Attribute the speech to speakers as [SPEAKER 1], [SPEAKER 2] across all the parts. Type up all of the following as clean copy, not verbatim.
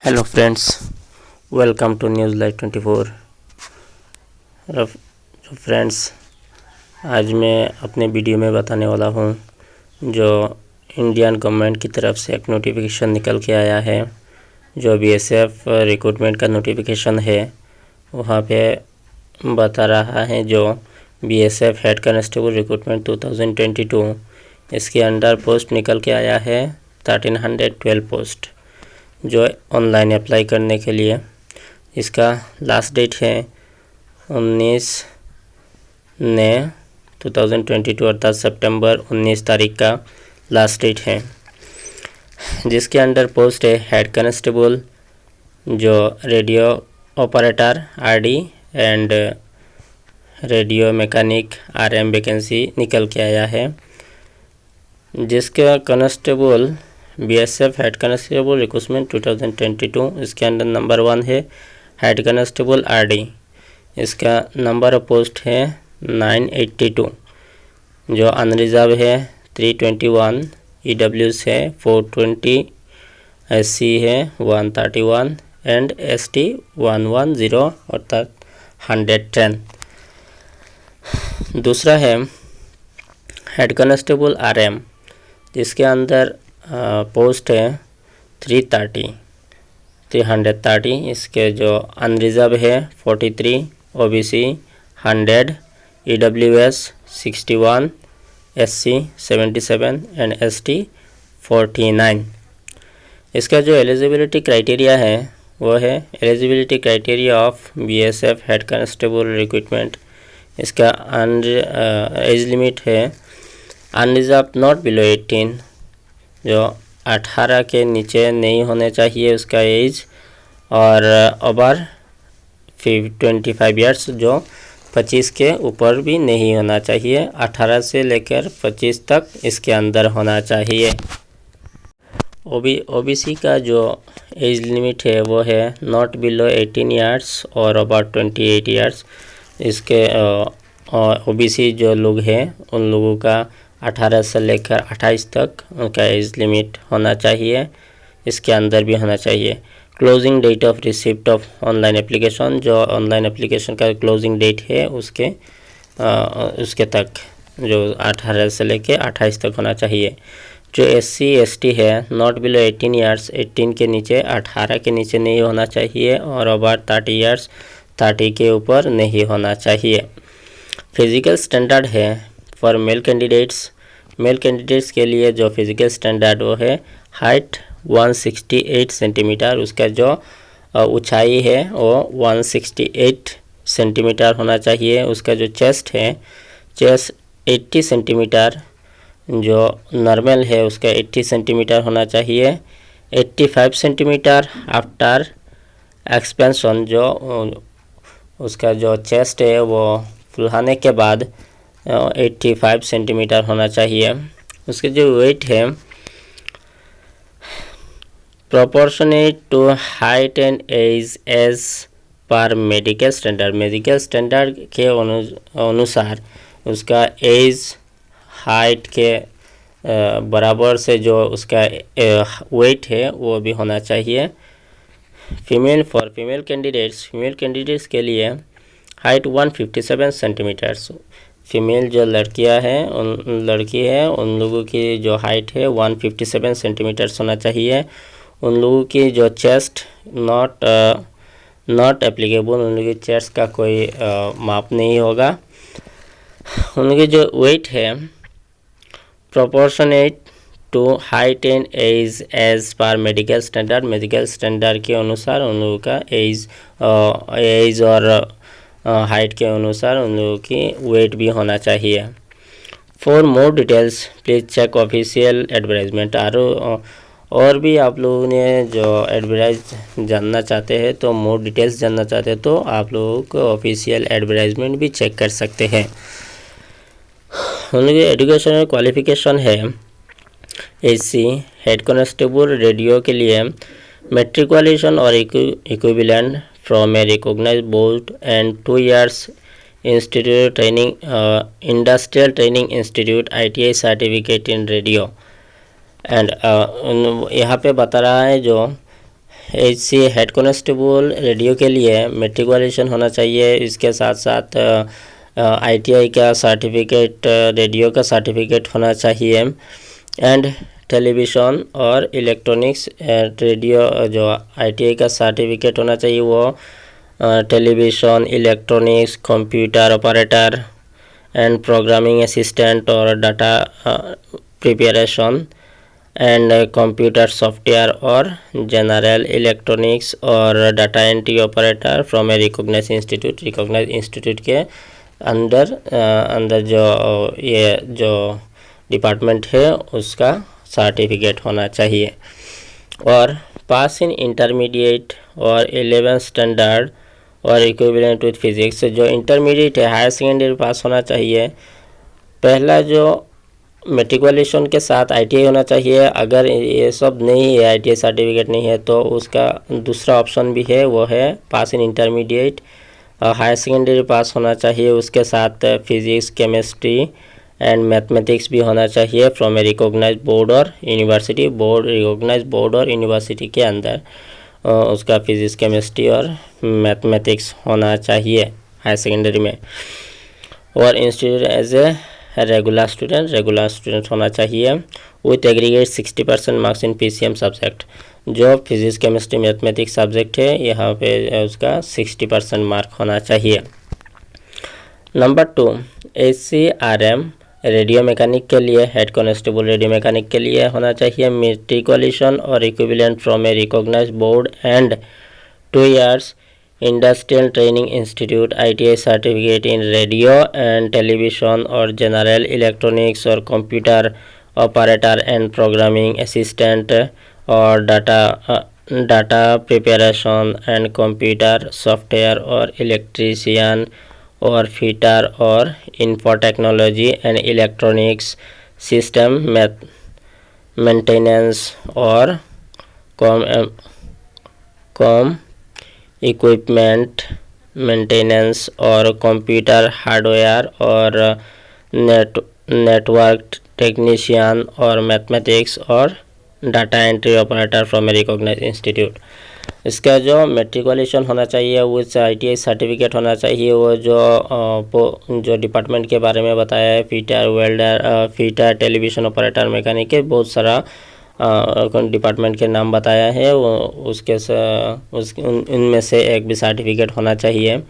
[SPEAKER 1] Hello friends, welcome to news live 24। Friends, आज मैं अपने वीडियो में बताने वाला हूँ जो इंडियन गवर्नमेंट की तरफ से एक नोटिफिकेशन निकल के आया है, जो बीएसएफ रिक्रूटमेंट का नोटिफिकेशन है। वहाँ पे बता रहा है जो बीएसएफ हेड कांस्टेबल रिक्रूटमेंट 2022, इसके अंडर पोस्ट निकल के आया है 1312 पोस्ट, जो ऑनलाइन अप्लाई करने के लिए इसका लास्ट डेट है 19 ने 2022 अर्थात सितंबर 19 तारीख का लास्ट डेट है। जिसके अंडर पोस्ट है हेड कांस्टेबल, जो radio operator RD and radio mechanic RM vacancy निकल के आया है। जिसका constable BSF head constable recruitment 2022, इसके अंदर नंबर 1 है हेड कांस्टेबल आरडी। इसका नंबर ऑफ पोस्ट है 982, जो अनरिजर्व है 321, ईडब्ल्यूएस है 420, एससी है 131 एंड एसटी 110 अर्थात 110। दूसरा है हेड कांस्टेबल आरएम, जिसके अंदर पोस्ट है 330। इसके जो अनरिजर्व है 43, OBC 100, EWS 61, SC 77 and ST 49। इसका जो एलिजिबिलिटी क्राइटेरिया है वो है eligibility criteria of BSF head constable recruitment. इसका एज लिमिट है अनरिजर्व नॉट बिलो 18, जो 18 के नीचे नहीं होने चाहिए उसका एज, और ओवर 25 ईयर्स, जो 25 के ऊपर भी नहीं होना चाहिए। 18 से लेकर 25 तक इसके अंदर होना चाहिए। ओबीसी का जो एज लिमिट है वो है नॉट बिलो 18 ईयर्स और ओवर 28 ईयर्स। इसके ओबीसी जो लोग हैं उन लोगों का 18 से लेकर 28 तक उनका एज लिमिट होना चाहिए, इसके अंदर भी होना चाहिए। Closing date of receipt of online application, जो ऑनलाइन एप्लीकेशन का क्लोजिंग डेट है उसके तक जो 18 से लेकर 28 तक होना चाहिए। जो एससी एसटी है नॉट बिलो 18 ईयर्स, 18 के नीचे 18 के नीचे नहीं होना चाहिए, और ओवर 30 ईयर्स 30 के ऊपर नहीं होना चाहिए। फिजिकल स्टैंडर्ड है फॉर मेल कैंडिडेट्स के लिए जो फिजिकल स्टैंडर्ड वो है हाइट 168 सेंटीमीटर, उसका जो ऊंचाई है वो 168 सेंटीमीटर होना चाहिए। उसका जो चेस्ट है 80 सेंटीमीटर, जो नॉर्मल है उसका 80 सेंटीमीटर होना चाहिए। 85 सेंटीमीटर आफ्टर एक्सपेंशन, जो उसका जो चेस्ट है वो फुलाने के बाद 85 सेंटीमीटर होना चाहिए। उसके जो वेट है proportionate to height and age पर मेडिकल स्टैंडर्ड के अनुसार उसका एज हाइट के बराबर से जो उसका वेट है वो भी होना चाहिए। फीमेल कैंडिडेट्स के लिए हाइट 157 सेंटीमीटर्स। फीमेल जो लड़की है उन लोगों की जो हाइट है 157 सेंटीमीटर्स होना चाहिए। उन लोगों की जो चेस्ट नॉट एप्लीकेबल, उन लोगों की चेस्ट का कोई माप नहीं होगा। उनकी जो वेट है proportionate to height and age पर मेडिकल स्टैंडर्ड के अनुसार उन लोगों का एज और हाइट के अनुसार उन लोगों की वेट भी होना चाहिए। For more details please check official advertisement. और भी आप लोगों ने जो एडवर्टाइज जानना चाहते हैं तो मोर डिटेल्स जानना चाहते हैं तो आप लोगों को ऑफिशियल एडवर्टाइजमेंट भी चेक कर सकते हैं। उनकी एजुकेशनल क्वालिफिकेशन है एससी हेड कांस्टेबल रेडियो के लिए मैट्रिकुलेशन और equivalent from a recognized board and 2 years institute training, industrial training institute ITI certificate in radio। And यहाँ पे बता रहा है जो HC हेड कांस्टेबल रेडियो के लिए मेट्रिकुलेशन होना चाहिए। इसके साथ साथ ITI का सर्टिफिकेट, रेडियो का सर्टिफिकेट होना चाहिए। एंड टेलीविज़न और इलेक्ट्रॉनिक्स रेडियो जो ITI का सर्टिफिकेट होना चाहिए वो television, electronics, computer operator and programming assistant और data preparation and computer software और जनरल इलेक्ट्रॉनिक्स और data entry operator from a recognised institute के अंदर जो डिपार्टमेंट है उसका सर्टिफिकेट होना चाहिए। और पास इन इंटरमीडिएट और 11th स्टैंडर्ड और इक्विवेलेंट विथ फिजिक्स, जो इंटरमीडिएट है हायर सेकेंडरी पास होना चाहिए। पहला जो मेट्रिकुलेशन के साथ ITI होना चाहिए। अगर ये सब नहीं है, ITI सर्टिफिकेट नहीं है, तो उसका दूसरा ऑप्शन भी है, वो है pass in intermediate, higher secondary pass होना चाहिए। उसके साथ फिजिक्स, केमिस्ट्री एंड मैथमेटिक्स भी होना चाहिए फ्रॉम ए रिकॉग्नाइज्ड बोर्ड और यूनिवर्सिटी। रिकॉग्नाइज्ड बोर्ड और यूनिवर्सिटी के अंदर उसका फिजिक्स, केमिस्ट्री और मैथमेटिक्स होना चाहिए हायर सेकेंडरी में। और institute as a regular student होना चाहिए with aggregate 60% marks in PCM subject. जो फिजिक्स, केमिस्ट्री, मैथमेटिक्स सब्जेक्ट है यहाँ पे उसका 60% मार्क होना चाहिए। नंबर 2, HCRM रेडियो मैकेनिक के लिए, हेड कांस्टेबल रेडियो मैकेनिक के लिए होना चाहिए मेट्रिकुलेशन और equivalent from a recognised board and 2 years industrial training institute, ITI certificate in radio and television और जनरल इलेक्ट्रॉनिक्स और computer operator and programming assistant और data preparation and computer software और electrician और फिटर और info technology and electronics system maintenance और com equipment maintenance और computer hardware और network technician और मैथमेटिक्स और data entry operator from a recognised institute. इसका जो मेट्रिकुलेशन होना चाहिए वो ITI सर्टिफिकेट होना चाहिए। वो जो डिपार्टमेंट के बारे में बताया है, fitter, welder, fitter, television operator, mechanic के बहुत सारा डिपार्टमेंट के नाम बताया है, वो इनमें से एक भी सर्टिफिकेट होना चाहिए।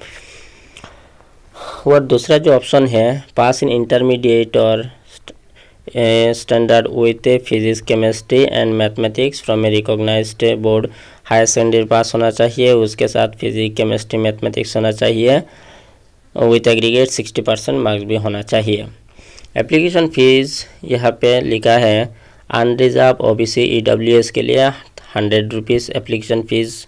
[SPEAKER 1] और दूसरा जो ऑप्शन है पास इन इंटरमीडिएट और standard with physics, chemistry and mathematics from a recognised board, higher secondary pass होना चाहिए। उसके साथ फिजिक्स, केमिस्ट्री, मैथमेटिक्स होना चाहिए विथ एग्रीगेट 60% मार्क्स भी होना चाहिए। एप्लीकेशन फ़ीस यहाँ पे लिखा है अनरिजर्व OBC EWS के लिए 100 रुपीज़ एप्लीकेशन फ़ीस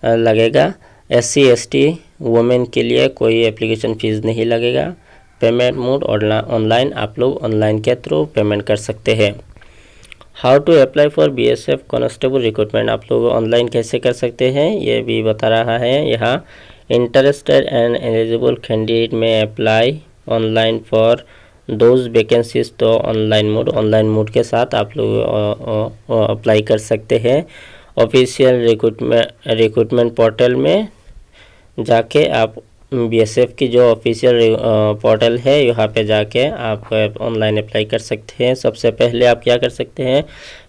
[SPEAKER 1] लगेगा। SC ST वुमेन के लिए कोई एप्लीकेशन फ़ीस नहीं लगेगा। पेमेंट मोड ऑनलाइन, आप लोग ऑनलाइन के थ्रू पेमेंट कर सकते हैं। How to apply for BSF constable recruitment, आप लोग ऑनलाइन कैसे कर सकते हैं ये भी बता रहा है यहाँ। इंटरेस्टेड एंड एलिजिबल कैंडिडेट में apply online for those vacancies, तो ऑनलाइन मोड के साथ आप लोग अप्लाई कर सकते हैं। ऑफिशियल रिक्रूटमेंट पोर्टल में जाके आप BSF की जो ऑफिशियल पोर्टल है यहाँ पे जाके आप ऑनलाइन अप्लाई कर सकते हैं। सबसे पहले आप क्या कर सकते हैं,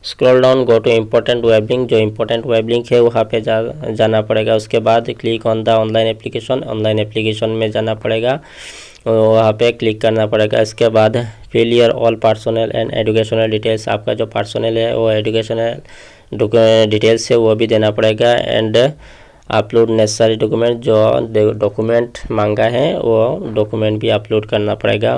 [SPEAKER 1] scroll down, go to important web link, जो इम्पोर्टेंट वेब लिंक है वहाँ पे जाना पड़ेगा। उसके बाद click on the online application में जाना पड़ेगा, वहाँ पे क्लिक करना पड़ेगा। इसके बाद fill your all personal and educational details, आपका जो पर्सनल है वो एजुकेशनल डिटेल्स है वो भी देना पड़ेगा। एंड अपलोड नेसेसरी डॉक्यूमेंट, जो डॉक्यूमेंट मांगा है वो डॉक्यूमेंट भी अपलोड करना पड़ेगा।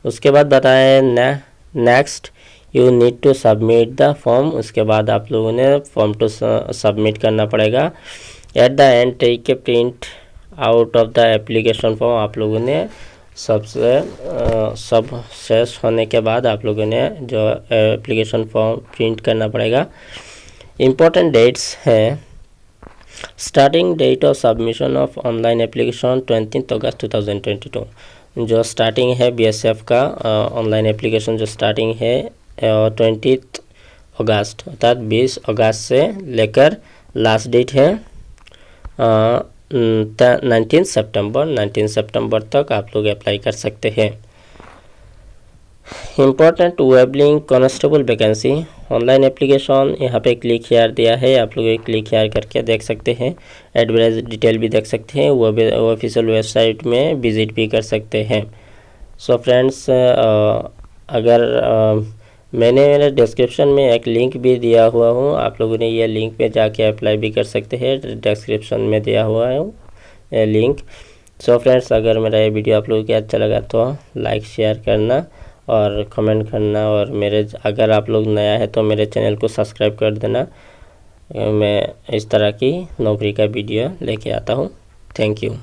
[SPEAKER 1] उसके बाद बताएं next you need to submit the form, उसके बाद आप लोगों ने फॉर्म टू सबमिट करना पड़ेगा। At the end take a print out of the application form, आप लोगों ने सब शेष होने के बाद आप लोगों ने जो एप्लीकेशन फॉर्म प्रिंट करना पड़ेगा। इम्पोर्टेंट डेट्स हैं, starting date of submission of online application 20 August 2022, जो स्टार्टिंग है BSF का ऑनलाइन एप्लीकेशन जो स्टार्टिंग है 20 अगस्त अर्थात 20 अगस्त से लेकर लास्ट डेट है 19 सितंबर तक आप लोग अप्लाई कर सकते हैं। Important web link constable vacancy online application, यहाँ पे क्लिक हियर दिया है, आप लोग क्लिक हियर करके देख सकते हैं, एडवर्टाइज डिटेल भी देख सकते हैं, वो ऑफिशियल वेबसाइट में विजिट भी कर सकते हैं। सो फ्रेंड्स, अगर मैंने मेरे डिस्क्रिप्शन में एक लिंक भी दिया हुआ हूँ, आप लोगों ने ये लिंक पे जाके अप्लाई भी कर सकते हैं, डिस्क्रिप्शन में दिया हुआ है ये लिंक। सो फ्रेंड्स, अगर मेरा ये वीडियो आप लोगों को अच्छा लगा तो लाइक शेयर करना और कमेंट करना, और अगर आप लोग नया है तो मेरे चैनल को सब्सक्राइब कर देना। मैं इस तरह की नौकरी का वीडियो लेके आता हूँ। Thank you.